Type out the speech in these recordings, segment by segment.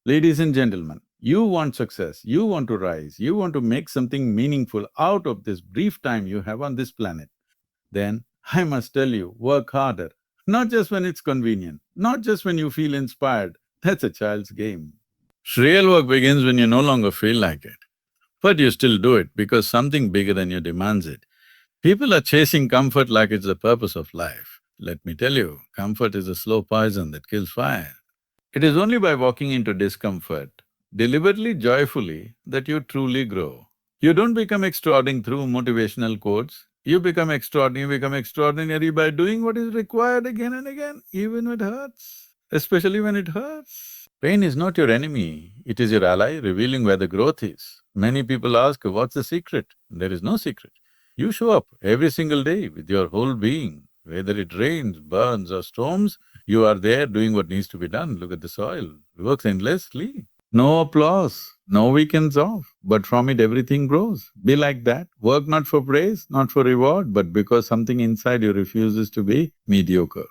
Ladies and gentlemen, you want success, you want to rise, you want to make something meaningful out of this brief time you have on this planet, then I must tell you, work harder. Not just when it's convenient, not just when you feel inspired, that's a child's game. Real work begins when you no longer feel like it, but you still do it because something bigger than you demands it. People are chasing comfort like it's the purpose of life. Let me tell you, comfort is a slow poison that kills fire. It is only by walking into discomfort, deliberately, joyfully, that you truly grow. You don't become extraordinary through motivational quotes, you become extraordinary by doing what is required again and again, even when it hurts, especially when it hurts. Pain is not your enemy, it is your ally revealing where the growth is. Many people ask, what's the secret? There is no secret. You show up every single day with your whole being, whether it rains, burns or storms, you are there doing what needs to be done. Look at the soil, it works endlessly. No applause, no weekends off, but from it everything grows. Be like that. Work not for praise, not for reward, but because something inside you refuses to be mediocre.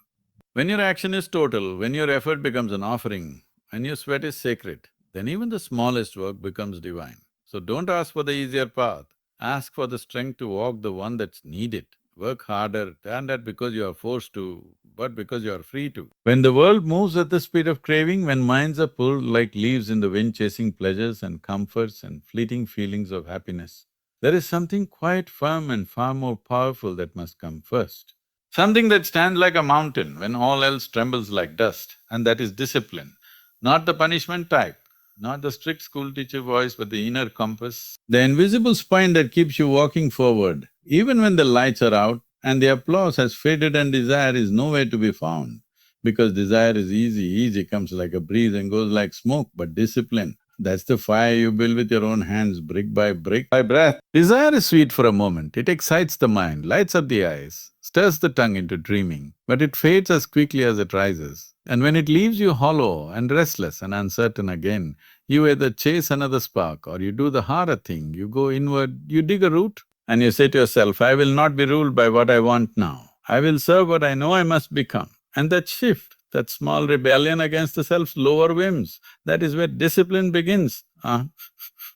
When your action is total, when your effort becomes an offering, and your sweat is sacred, then even the smallest work becomes divine. So don't ask for the easier path, ask for the strength to walk the one that's needed. Work harder, and not because you are forced to, but because you are free to. When the world moves at the speed of craving, when minds are pulled like leaves in the wind chasing pleasures and comforts and fleeting feelings of happiness, there is something quite firm and far more powerful that must come first. Something that stands like a mountain when all else trembles like dust, and that is discipline. Not the punishment type, not the strict school teacher voice, but the inner compass. The invisible spine that keeps you walking forward, even when the lights are out and the applause has faded and desire is nowhere to be found. Because desire is easy comes like a breeze and goes like smoke, but discipline, that's the fire you build with your own hands, brick by brick, by breath. Desire is sweet for a moment, it excites the mind, lights up the eyes, stirs the tongue into dreaming, but it fades as quickly as it rises. And when it leaves you hollow and restless and uncertain again, you either chase another spark or you do the harder thing, you go inward, you dig a root and you say to yourself, I will not be ruled by what I want now, I will serve what I know I must become. And that shift, that small rebellion against the self's lower whims, that is where discipline begins.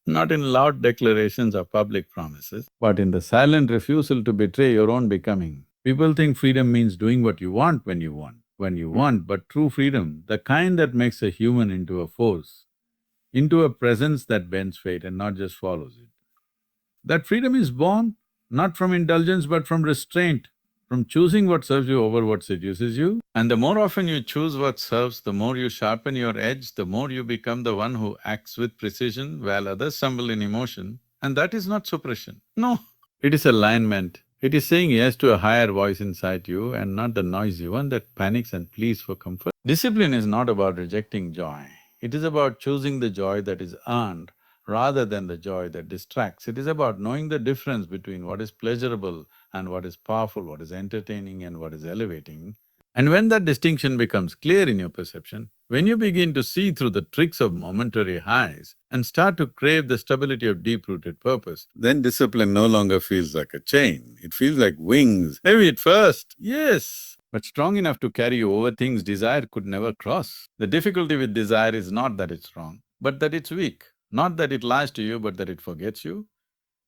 Not in loud declarations or public promises, but in the silent refusal to betray your own becoming. People think freedom means doing what you want when you want, but true freedom, the kind that makes a human into a force, into a presence that bends fate and not just follows it. That freedom is born not from indulgence but from restraint, from choosing what serves you over what seduces you. And the more often you choose what serves, the more you sharpen your edge, the more you become the one who acts with precision while others stumble in emotion. And that is not suppression. No, it is alignment. It is saying yes to a higher voice inside you and not the noisy one that panics and pleads for comfort. Discipline is not about rejecting joy. It is about choosing the joy that is earned rather than the joy that distracts. It is about knowing the difference between what is pleasurable and what is powerful, what is entertaining and what is elevating. And when that distinction becomes clear in your perception, when you begin to see through the tricks of momentary highs and start to crave the stability of deep-rooted purpose, then discipline no longer feels like a chain, it feels like wings. Heavy at first, yes, but strong enough to carry you over things desire could never cross. The difficulty with desire is not that it's wrong, but that it's weak. Not that it lies to you, but that it forgets you.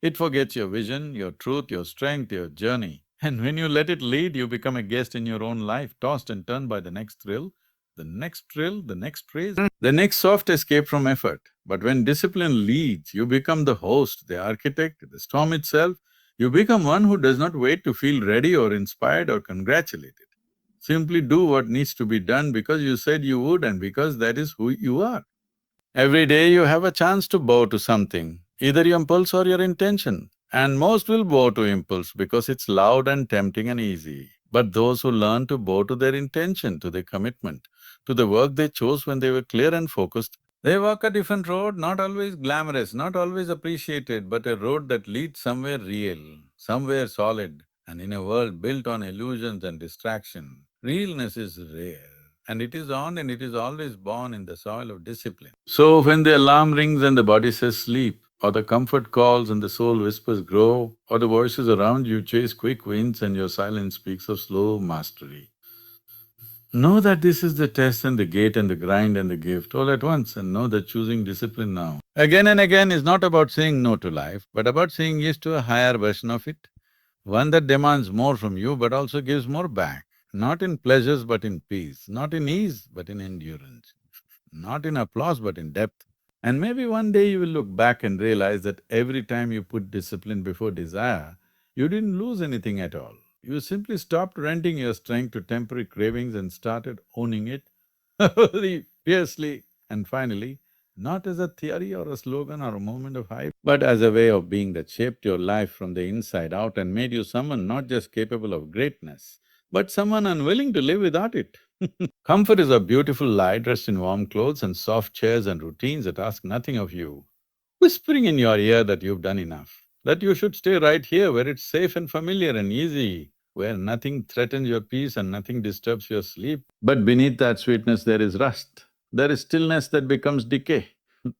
It forgets your vision, your truth, your strength, your journey. And when you let it lead, you become a guest in your own life, tossed and turned by the next thrill, the next thrill, the next praise, the next soft escape from effort. But when discipline leads, you become the host, the architect, the storm itself. You become one who does not wait to feel ready or inspired or congratulated. Simply do what needs to be done because you said you would and because that is who you are. Every day you have a chance to bow to something, either your impulse or your intention. And most will bow to impulse because it's loud and tempting and easy. But those who learn to bow to their intention, to their commitment, to the work they chose when they were clear and focused, they walk a different road, not always glamorous, not always appreciated, but a road that leads somewhere real, somewhere solid. And in a world built on illusions and distraction, realness is rare. And it is on and it is always born in the soil of discipline. So when the alarm rings and the body says sleep, or the comfort calls and the soul whispers grow, or the voices around you chase quick wins and your silence speaks of slow mastery, Know that this is the test and the gate and the grind and the gift all at once, and know that choosing discipline now again and again is not about saying no to life, but about saying yes to a higher version of it, one that demands more from you but also gives more back, not in pleasures but in peace, not in ease but in endurance, not in applause but in depth. And maybe one day you will look back and realize that every time you put discipline before desire, you didn't lose anything at all. You simply stopped renting your strength to temporary cravings and started owning it very fiercely. And finally, not as a theory or a slogan or a moment of hype, but as a way of being that shaped your life from the inside out and made you someone not just capable of greatness, but someone unwilling to live without it. Comfort is a beautiful lie dressed in warm clothes and soft chairs and routines that ask nothing of you, whispering in your ear that you've done enough, that you should stay right here where it's safe and familiar and easy, where nothing threatens your peace and nothing disturbs your sleep. But beneath that sweetness there is rust, there is stillness that becomes decay.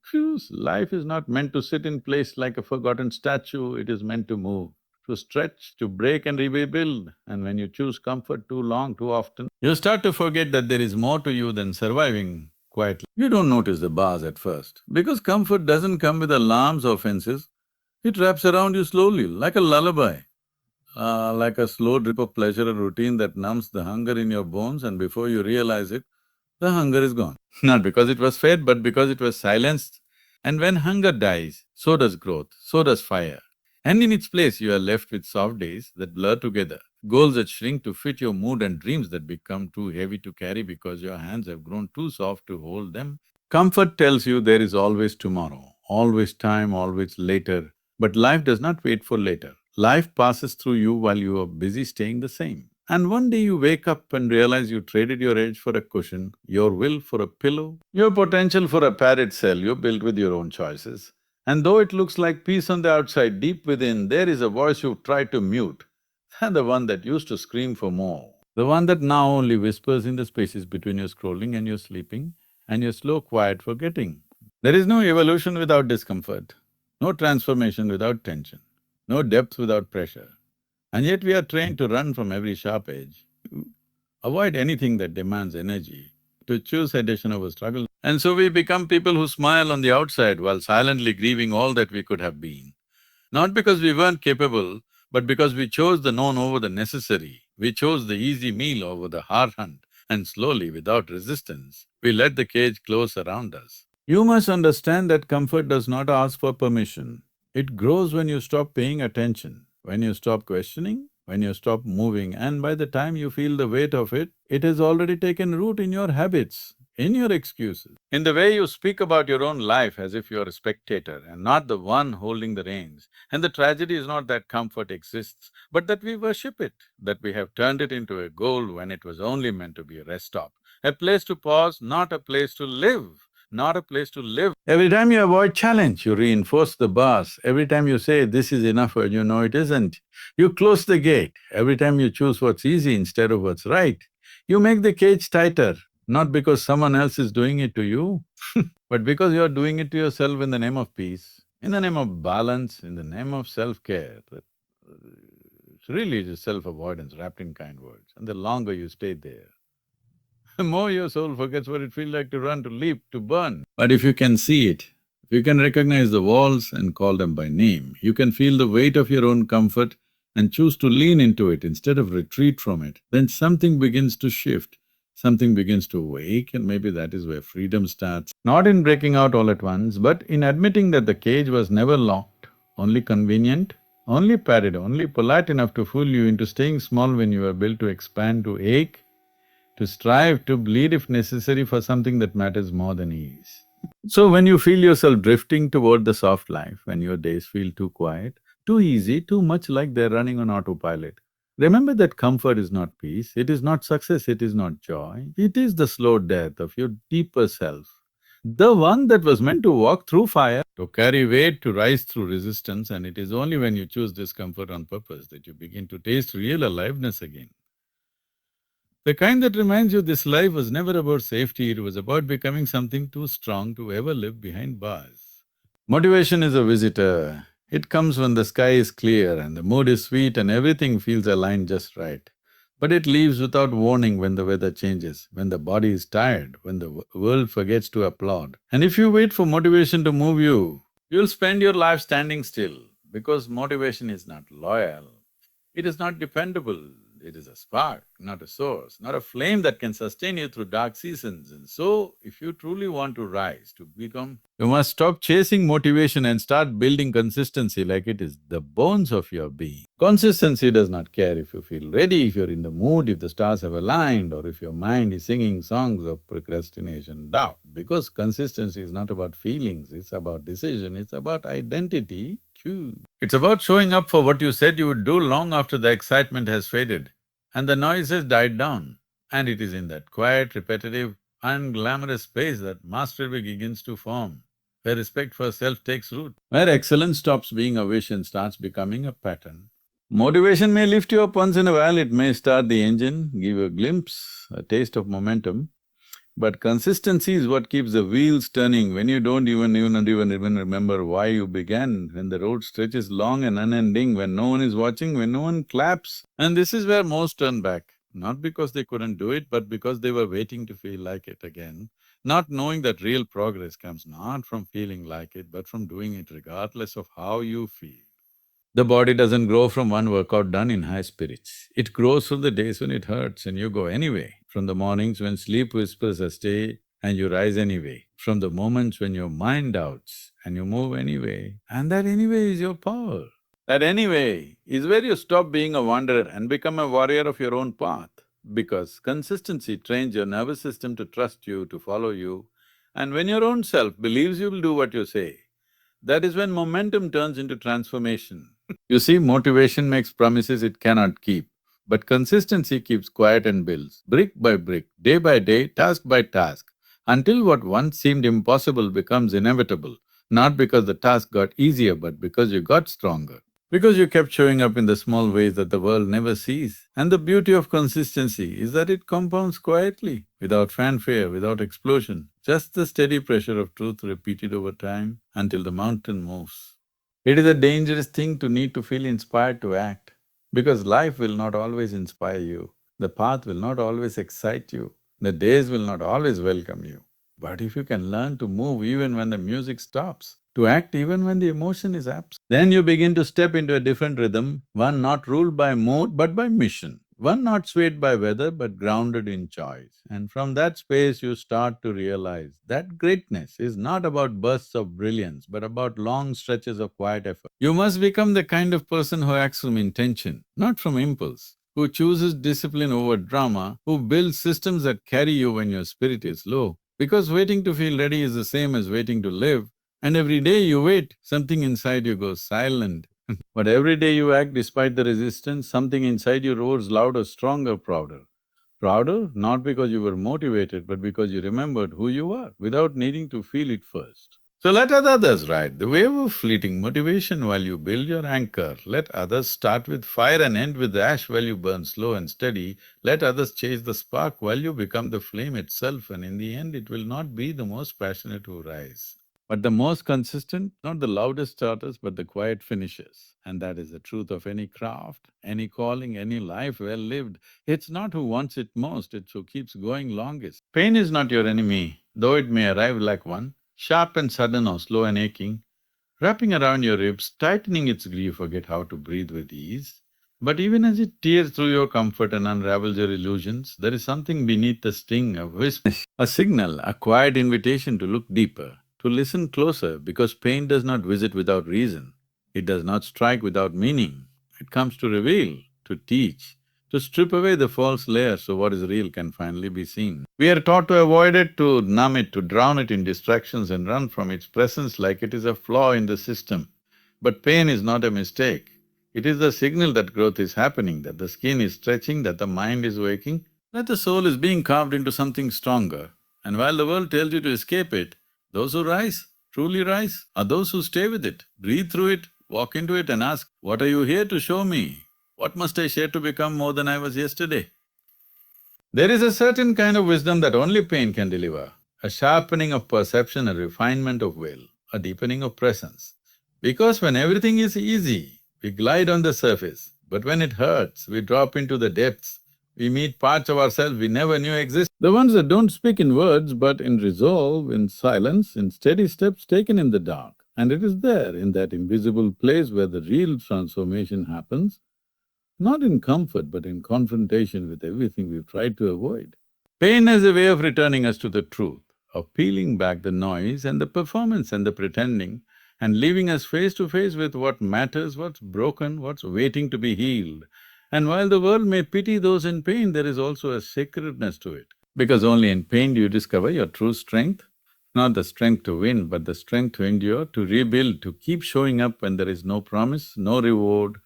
Phew, life is not meant to sit in place like a forgotten statue, it is meant to move, to stretch, to break and rebuild. And when you choose comfort too long, too often, you start to forget that there is more to you than surviving quietly. You don't notice the bars at first, because comfort doesn't come with alarms or fences. It wraps around you slowly, like a lullaby, like a slow drip of pleasure, a routine that numbs the hunger in your bones, and before you realize it, the hunger is gone. Not because it was fed, but because it was silenced. And when hunger dies, so does growth, so does fire. And in its place, you are left with soft days that blur together, goals that shrink to fit your mood, and dreams that become too heavy to carry because your hands have grown too soft to hold them. Comfort tells you there is always tomorrow, always time, always later. But life does not wait for later. Life passes through you while you are busy staying the same. And one day you wake up and realize you traded your edge for a cushion, your will for a pillow, your potential for a padded cell you built with your own choices. And though it looks like peace on the outside, deep within, there is a voice you've tried to mute, and the one that used to scream for more. The one that now only whispers in the spaces between your scrolling and your sleeping and your slow, quiet forgetting. There is no evolution without discomfort, no transformation without tension, no depth without pressure. And yet we are trained to run from every sharp edge, to avoid anything that demands energy, to choose addition over struggle. And so we become people who smile on the outside while silently grieving all that we could have been. Not because we weren't capable, but because we chose the known over the necessary. We chose the easy meal over the hard hunt, and slowly, without resistance, we let the cage close around us. You must understand that comfort does not ask for permission. It grows when you stop paying attention, when you stop questioning, when you stop moving, and by the time you feel the weight of it, it has already taken root in your habits, in your excuses, in the way you speak about your own life as if you're a spectator and not the one holding the reins. And the tragedy is not that comfort exists, but that we worship it, that we have turned it into a goal when it was only meant to be a rest stop, a place to pause, not a place to live. Not a place to live. Every time you avoid challenge, you reinforce the bars. Every time you say, this is enough when you know it isn't, you close the gate. Every time you choose what's easy instead of what's right, you make the cage tighter, not because someone else is doing it to you, but because you're doing it to yourself in the name of peace, in the name of balance, in the name of self-care. It's really just self-avoidance wrapped in kind words. And the longer you stay there, the more your soul forgets what it feels like to run, to leap, to burn. But if you can see it, if you can recognize the walls and call them by name, you can feel the weight of your own comfort and choose to lean into it instead of retreat from it, then something begins to shift, something begins to wake, and maybe that is where freedom starts. Not in breaking out all at once, but in admitting that the cage was never locked, only convenient, only padded, only polite enough to fool you into staying small when you were built to expand, to ache, to strive, to bleed if necessary for something that matters more than ease. So when you feel yourself drifting toward the soft life, when your days feel too quiet, too easy, too much like they're running on autopilot, remember that comfort is not peace, it is not success, it is not joy, it is the slow death of your deeper self. The one that was meant to walk through fire, to carry weight, to rise through resistance, and it is only when you choose discomfort on purpose that you begin to taste real aliveness again. The kind that reminds you this life was never about safety, it was about becoming something too strong to ever live behind bars. Motivation is a visitor. It comes when the sky is clear and the mood is sweet and everything feels aligned just right. But it leaves without warning when the weather changes, when the body is tired, when the world forgets to applaud. And if you wait for motivation to move you, you'll spend your life standing still because motivation is not loyal. It is not dependable. It is a spark, not a source, not a flame that can sustain you through dark seasons. And so, if you truly want to rise, to become, you must stop chasing motivation and start building consistency like it is the bones of your being. Consistency does not care if you feel ready, if you're in the mood, if the stars have aligned, or if your mind is singing songs of procrastination, doubt. Because consistency is not about feelings, it's about decision, it's about identity. It's about showing up for what you said you would do long after the excitement has faded and the noise has died down. And it is in that quiet, repetitive, unglamorous space that mastery begins to form, where respect for self takes root, where excellence stops being a wish and starts becoming a pattern. Motivation may lift you up once in a while, it may start the engine, give you a glimpse, a taste of momentum, but consistency is what keeps the wheels turning when you don't even remember why you began, when the road stretches long and unending, when no one is watching, when no one claps. And this is where most turn back, not because they couldn't do it, but because they were waiting to feel like it again, not knowing that real progress comes not from feeling like it, but from doing it regardless of how you feel. The body doesn't grow from one workout done in high spirits. It grows from the days when it hurts and you go anyway, from the mornings when sleep whispers a stay and you rise anyway, from the moments when your mind doubts and you move anyway, and that anyway is your power. That anyway is where you stop being a wanderer and become a warrior of your own path. Because consistency trains your nervous system to trust you, to follow you, and when your own self believes you will do what you say, that is when momentum turns into transformation. You see, motivation makes promises it cannot keep, but consistency keeps quiet and builds, brick by brick, day by day, task by task, until what once seemed impossible becomes inevitable, not because the task got easier, but because you got stronger. Because you kept showing up in the small ways that the world never sees. And the beauty of consistency is that it compounds quietly, without fanfare, without explosion, just the steady pressure of truth repeated over time until the mountain moves. It is a dangerous thing to need to feel inspired to act, because life will not always inspire you, the path will not always excite you, the days will not always welcome you. But if you can learn to move even when the music stops, to act even when the emotion is absent, then you begin to step into a different rhythm, one not ruled by mood but by mission, one not swayed by weather but grounded in choice. And from that space you start to realize that greatness is not about bursts of brilliance but about long stretches of quiet effort. You must become the kind of person who acts from intention, not from impulse, who chooses discipline over drama, who builds systems that carry you when your spirit is low. Because waiting to feel ready is the same as waiting to live, and every day you wait, something inside you goes silent. But every day you act despite the resistance, something inside you roars louder, stronger, prouder. Prouder, not because you were motivated, but because you remembered who you are without needing to feel it first. So let others ride the wave of fleeting motivation while you build your anchor. Let others start with fire and end with ash while you burn slow and steady. Let others chase the spark while you become the flame itself, and in the end it will not be the most passionate who rise, but the most consistent, not the loudest starters, but the quiet finishers. And that is the truth of any craft, any calling, any life well lived. It's not who wants it most, it's who keeps going longest. Pain is not your enemy, though it may arrive like one, sharp and sudden or slow and aching, wrapping around your ribs, tightening its grip, you forget how to breathe with ease. But even as it tears through your comfort and unravels your illusions, there is something beneath the sting, a whisper, a signal, a quiet invitation to look deeper, to listen closer, because pain does not visit without reason. It does not strike without meaning. It comes to reveal, to teach, to strip away the false layer so what is real can finally be seen. We are taught to avoid it, to numb it, to drown it in distractions and run from its presence like it is a flaw in the system. But pain is not a mistake. It is the signal that growth is happening, that the skin is stretching, that the mind is waking, that the soul is being carved into something stronger. And while the world tells you to escape it, those who rise, truly rise, are those who stay with it, breathe through it, walk into it and ask, what are you here to show me? What must I share to become more than I was yesterday? There is a certain kind of wisdom that only pain can deliver, a sharpening of perception, a refinement of will, a deepening of presence. Because when everything is easy, we glide on the surface, but when it hurts, we drop into the depths, We meet parts of ourselves we never knew existed. The ones that don't speak in words, but in resolve, in silence, in steady steps taken in the dark. And it is there, in that invisible place, where the real transformation happens, not in comfort, but in confrontation with everything we've tried to avoid. Pain is a way of returning us to the truth, of peeling back the noise and the performance and the pretending, and leaving us face to face with what matters, what's broken, what's waiting to be healed. And while the world may pity those in pain, there is also a sacredness to it. Because only in pain do you discover your true strength, not the strength to win, but the strength to endure, to rebuild, to keep showing up when there is no promise, no reward,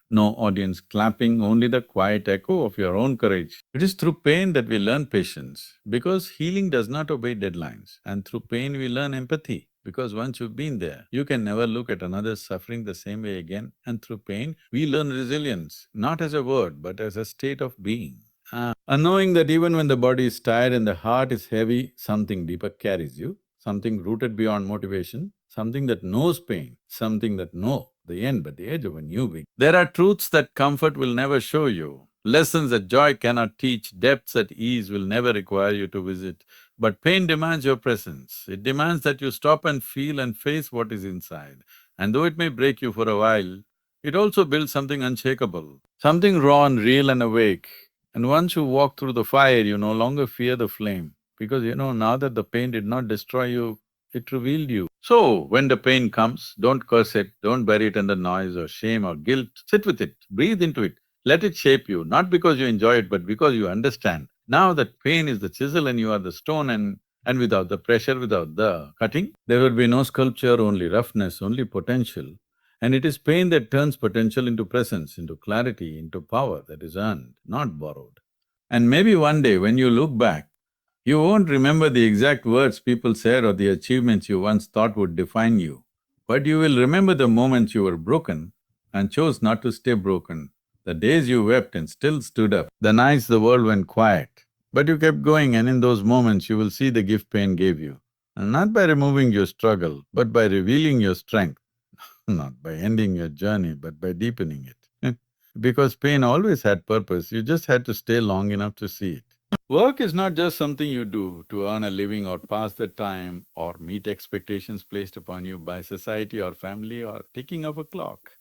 no audience clapping, only the quiet echo of your own courage. It is through pain that we learn patience, because healing does not obey deadlines. And through pain we learn empathy, because once you've been there, you can never look at another suffering the same way again. And through pain, we learn resilience, not as a word, but as a state of being. And knowing that even when the body is tired and the heart is heavy, something deeper carries you, something rooted beyond motivation, something that knows pain, something that knows the end but the edge of a new beginning. There are truths that comfort will never show you, lessons that joy cannot teach, depths that ease will never require you to visit. But pain demands your presence. It demands that you stop and feel and face what is inside. And though it may break you for a while, it also builds something unshakable, something raw and real and awake. And once you walk through the fire, you no longer fear the flame, because you know now that the pain did not destroy you, it revealed you. So, when the pain comes, don't curse it, don't bury it under noise or shame or guilt, sit with it, breathe into it, let it shape you, not because you enjoy it, but because you understand. Now that pain is the chisel and you are the stone, and without the pressure, without the cutting, there would be no sculpture, only roughness, only potential. And it is pain that turns potential into presence, into clarity, into power that is earned, not borrowed. And maybe one day when you look back, you won't remember the exact words people said or the achievements you once thought would define you, but you will remember the moments you were broken and chose not to stay broken, the days you wept and still stood up, the nights the world went quiet. But you kept going, and in those moments you will see the gift pain gave you. And not by removing your struggle, but by revealing your strength. Not by ending your journey, but by deepening it. Because pain always had purpose, you just had to stay long enough to see it. Work is not just something you do to earn a living or pass the time or meet expectations placed upon you by society or family or ticking of a clock.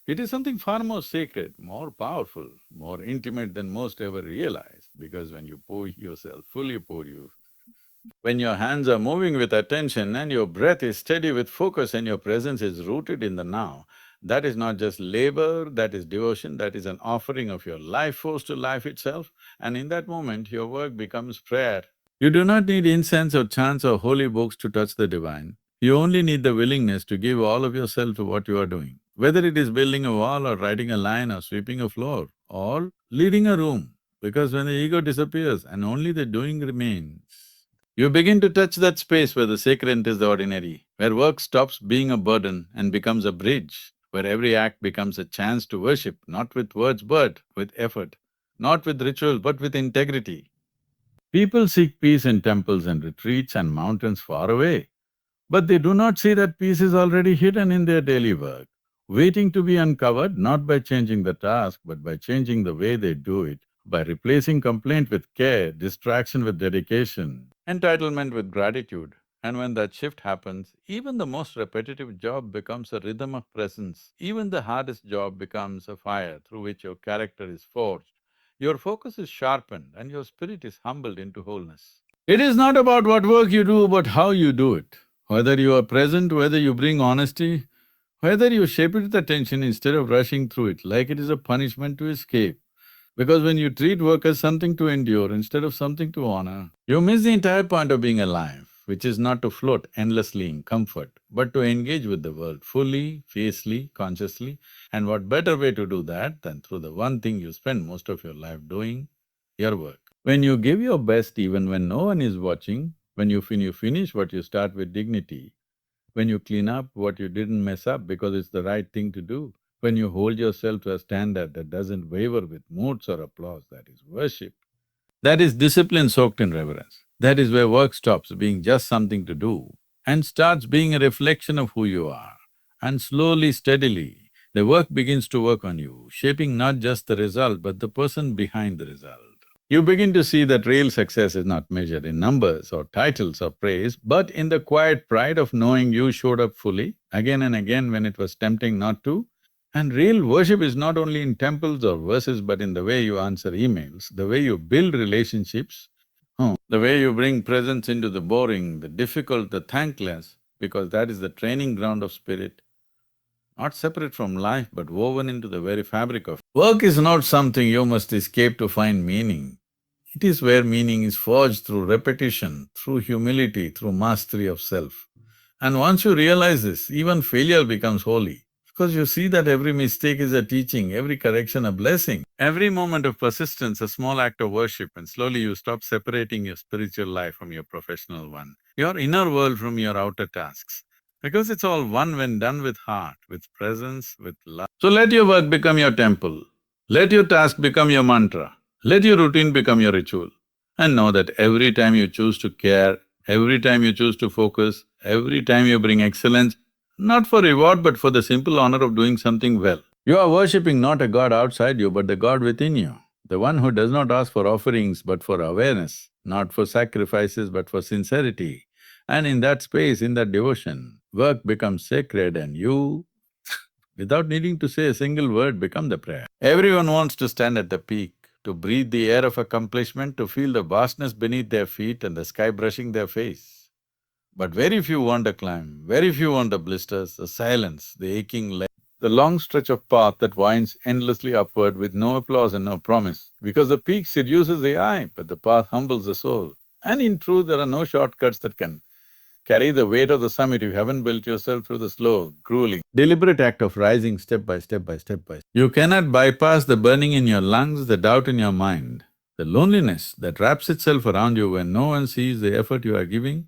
It is something far more sacred, more powerful, more intimate than most ever realize, because when you pour yourself, fully pour you, when your hands are moving with attention and your breath is steady with focus and your presence is rooted in the now, that is not just labor, that is devotion, that is an offering of your life force to life itself, and in that moment your work becomes prayer. You do not need incense or chants or holy books to touch the divine. You only need the willingness to give all of yourself to what you are doing. Whether it is building a wall or writing a line or sweeping a floor or leading a room, because when the ego disappears and only the doing remains, you begin to touch that space where the sacred enters the ordinary, where work stops being a burden and becomes a bridge, where every act becomes a chance to worship, not with words but with effort, not with ritual but with integrity. People seek peace in temples and retreats and mountains far away, but they do not see that peace is already hidden in their daily work, waiting to be uncovered not by changing the task, but by changing the way they do it, by replacing complaint with care, distraction with dedication, entitlement with gratitude. And when that shift happens, even the most repetitive job becomes a rhythm of presence. Even the hardest job becomes a fire through which your character is forged. Your focus is sharpened and your spirit is humbled into wholeness. It is not about what work you do, but how you do it. Whether you are present, whether you bring honesty, whether you shape it with attention instead of rushing through it like it is a punishment to escape. Because when you treat work as something to endure instead of something to honor, you miss the entire point of being alive, which is not to float endlessly in comfort, but to engage with the world fully, fiercely, consciously. And what better way to do that than through the one thing you spend most of your life doing, your work. When you give your best even when no one is watching, when you finish what you start with dignity, when you clean up what you didn't mess up because it's the right thing to do, when you hold yourself to a standard that doesn't waver with moods or applause, that is worship. That is discipline soaked in reverence. That is where work stops being just something to do and starts being a reflection of who you are. And slowly, steadily, The work begins to work on you, shaping not just the result but the person behind the result. You begin to see that real success is not measured in numbers or titles or praise, but in the quiet pride of knowing you showed up fully, again and again when it was tempting not to. And real worship is not only in temples or verses, but in the way you answer emails, the way you build relationships, the way you bring presence into the boring, the difficult, the thankless, because that is the training ground of spirit, not separate from life but woven into the very fabric of… Work is not something you must escape to find meaning. It is where meaning is forged through repetition, through humility, through mastery of self. And once you realize this, even failure becomes holy, because you see that every mistake is a teaching, every correction a blessing, every moment of persistence a small act of worship, and slowly you stop separating your spiritual life from your professional one, your inner world from your outer tasks. Because it's all one when done with heart, with presence, with love. So let your work become your temple, let your task become your mantra, let your routine become your ritual. And know that every time you choose to care, every time you choose to focus, every time you bring excellence, not for reward but for the simple honor of doing something well, you are worshipping not a god outside you but the god within you, the one who does not ask for offerings but for awareness, not for sacrifices but for sincerity. And in that space, in that devotion, work becomes sacred and you, without needing to say a single word, become the prayer. Everyone wants to stand at the peak, to breathe the air of accomplishment, to feel the vastness beneath their feet and the sky brushing their face. But very few want the climb, very few want the blisters, the silence, the aching leg, the long stretch of path that winds endlessly upward with no applause and no promise. Because the peak seduces the eye, but the path humbles the soul. And in truth, there are no shortcuts that can carry the weight of the summit if you haven't built yourself through the slow, grueling, deliberate act of rising step by step by step by step. You cannot bypass the burning in your lungs, the doubt in your mind, the loneliness that wraps itself around you when no one sees the effort you are giving,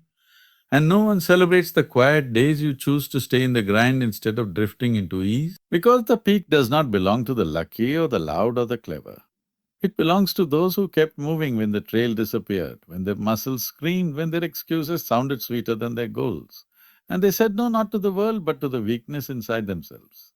and no one celebrates the quiet days you choose to stay in the grind instead of drifting into ease. Because the peak does not belong to the lucky or the loud or the clever. It belongs to those who kept moving when the trail disappeared, when their muscles screamed, when their excuses sounded sweeter than their goals. And they said no not to the world but to the weakness inside themselves.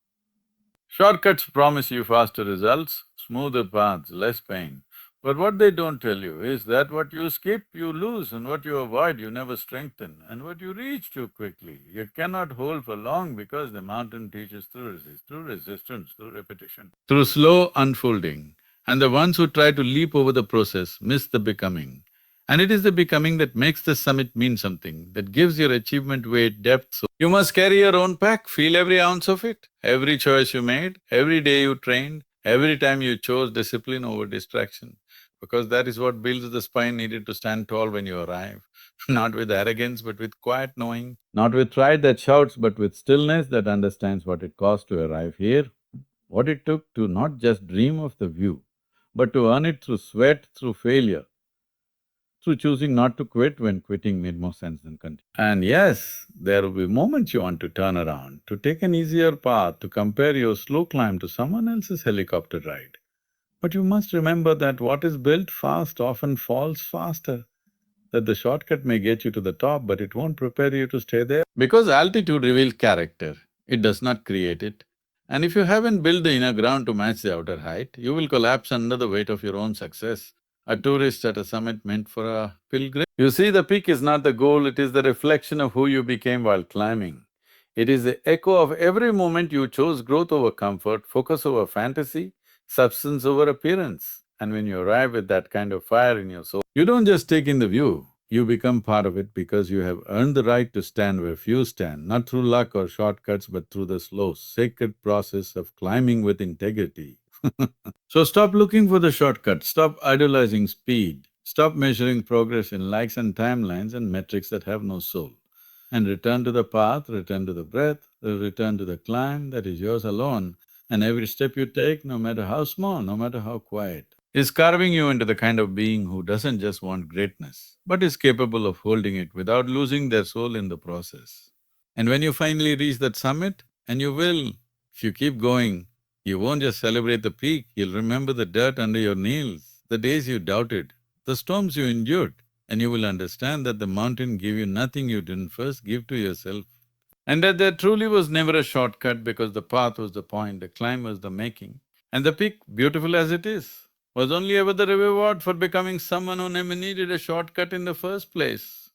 Shortcuts promise you faster results, smoother paths, less pain. But what they don't tell you is that what you skip, you lose, and what you avoid, you never strengthen, and what you reach too quickly, you cannot hold for long because the mountain teaches through resistance, through repetition, through slow unfolding. And the ones who try to leap over the process miss the becoming. And it is the becoming that makes the summit mean something, that gives your achievement weight, depth. So you must carry your own pack, feel every ounce of it, every choice you made, every day you trained, every time you chose discipline over distraction, because that is what builds the spine needed to stand tall when you arrive. Not with arrogance, but with quiet knowing, not with pride that shouts, but with stillness that understands what it cost to arrive here, what it took to not just dream of the view, but to earn it through sweat, through failure, through choosing not to quit when quitting made more sense than continue. And yes, there will be moments you want to turn around, to take an easier path, to compare your slow climb to someone else's helicopter ride. But you must remember that what is built fast often falls faster, that the shortcut may get you to the top, but it won't prepare you to stay there. Because altitude reveals character, it does not create it. And if you haven't built the inner ground to match the outer height, you will collapse under the weight of your own success. A tourist at a summit meant for a pilgrim. You see, the peak is not the goal, it is the reflection of who you became while climbing. It is the echo of every moment you chose growth over comfort, focus over fantasy, substance over appearance. And when you arrive with that kind of fire in your soul, you don't just take in the view, you become part of it because you have earned the right to stand where few stand, not through luck or shortcuts, but through the slow, sacred process of climbing with integrity. So stop looking for the shortcut, stop idolizing speed, stop measuring progress in likes and timelines and metrics that have no soul. And return to the path, return to the breath, return to the climb that is yours alone. And every step you take, no matter how small, no matter how quiet, is carving you into the kind of being who doesn't just want greatness, but is capable of holding it without losing their soul in the process. And when you finally reach that summit, and you will, if you keep going, you won't just celebrate the peak, you'll remember the dirt under your nails, the days you doubted, the storms you endured, and you will understand that the mountain gave you nothing you didn't first give to yourself. And that there truly was never a shortcut because the path was the point, the climb was the making. And the peak, beautiful as it is, was only ever the reward for becoming someone who never needed a shortcut in the first place.